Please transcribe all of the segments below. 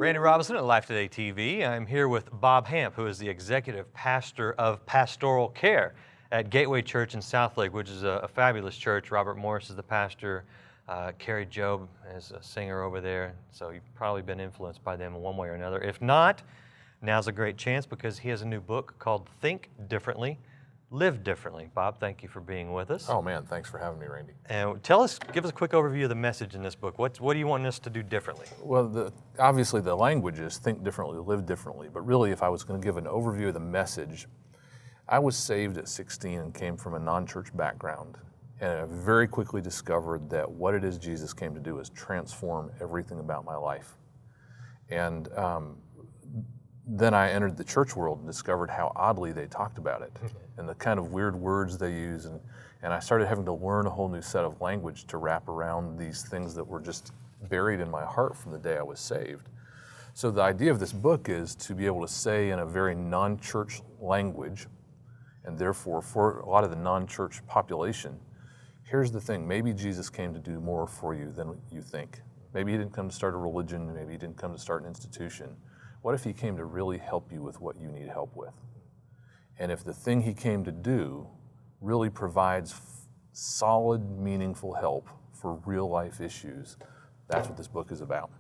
Randy Robinson at Life Today TV. I'm here with Bob Hamp, who is the executive pastor of pastoral care at Gateway Church in Southlake, which is a fabulous church. Robert Morris is the pastor. Carrie Job is a singer over there, so you've probably been influenced by them in one way or another. If not, now's a great chance because he has a new book called Think Differently, Live Differently. Bob, thank you for being with us. Oh man, thanks for having me, Randy. And give us a quick overview of the message in this book. What do you want us to do differently? Well, obviously the language is think differently, live differently, but really if I was going to give an overview of the message, I was saved at 16 and came from a non-church background. And I very quickly discovered that what it is Jesus came to do is transform everything about my life. And then I entered the church world and discovered how oddly they talked about it and the kind of weird words they use. And I started having to learn a whole new set of language to wrap around these things that were just buried in my heart from the day I was saved. So the idea of this book is to be able to say in a very non-church language, and therefore for a lot of the non-church population, here's the thing, maybe Jesus came to do more for you than you think. Maybe he didn't come to start a religion, maybe he didn't come to start an institution. What if he came to really help you with what you need help with? And if the thing he came to do really provides solid, meaningful help for real life issues, that's what this book is about.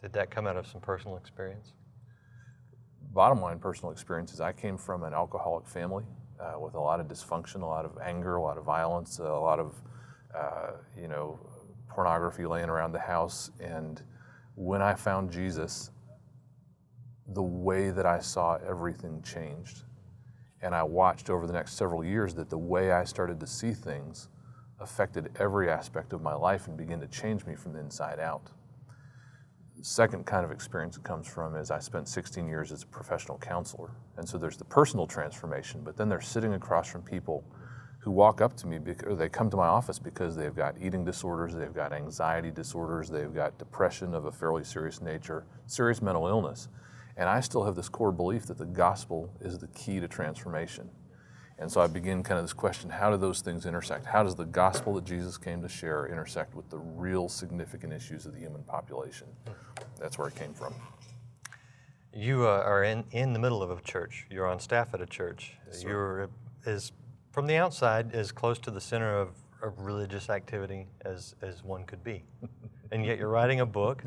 Did that come out of some personal experience? Bottom line personal experience is I came from an alcoholic family with a lot of dysfunction, a lot of anger, a lot of violence, a lot of pornography laying around the house. And when I found Jesus, the way that I saw everything changed. And I watched over the next several years that the way I started to see things affected every aspect of my life and began to change me from the inside out. The second kind of experience it comes from is I spent 16 years as a professional counselor. And so there's the personal transformation, but then they're sitting across from people who walk up to me, or they come to my office because they've got eating disorders, they've got anxiety disorders, they've got depression of a fairly serious nature, serious mental illness. And I still have this core belief that the gospel is the key to transformation. And so I begin kind of this question, how do those things intersect? How does the gospel that Jesus came to share intersect with the real significant issues of the human population? That's where it came from. You are in the middle of a church. You're on staff at a church. Yes, You're, from the outside, as close to the center of religious activity as one could be. And yet you're writing a book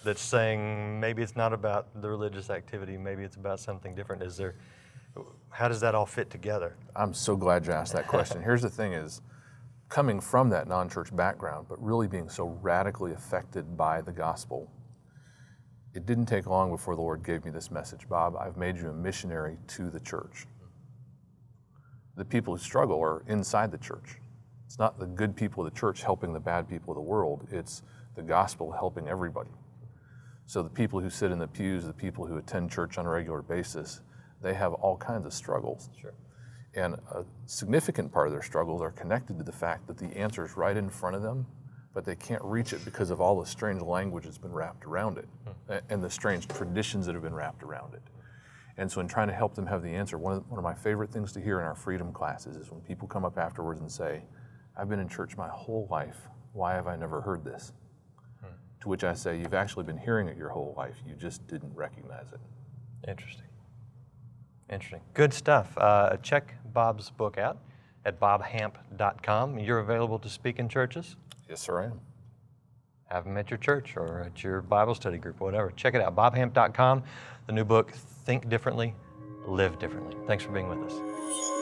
that's saying maybe it's not about the religious activity, maybe it's about something different. How does that all fit together? I'm so glad you asked that question. Here's the thing is, coming from that non-church background, but really being so radically affected by the gospel, it didn't take long before the Lord gave me this message, Bob, I've made you a missionary to the church. The people who struggle are inside the church. It's not the good people of the church helping the bad people of the world, it's the gospel helping everybody. So the people who sit in the pews, the people who attend church on a regular basis, they have all kinds of struggles. Sure. And a significant part of their struggles are connected to the fact that the answer is right in front of them, but they can't reach it because of all the strange language that's been wrapped around it and the strange traditions that have been wrapped around it. And so in trying to help them have the answer, one of my favorite things to hear in our freedom classes is when people come up afterwards and say, I've been in church my whole life, why have I never heard this? To which I say, you've actually been hearing it your whole life, you just didn't recognize it. Interesting. Good stuff. Check Bob's book out at bobhamp.com. You're available to speak in churches? Yes, sir, I am. Have them at your church or at your Bible study group, whatever. Check it out, bobhamp.com. The new book, Think Differently, Live Differently. Thanks for being with us.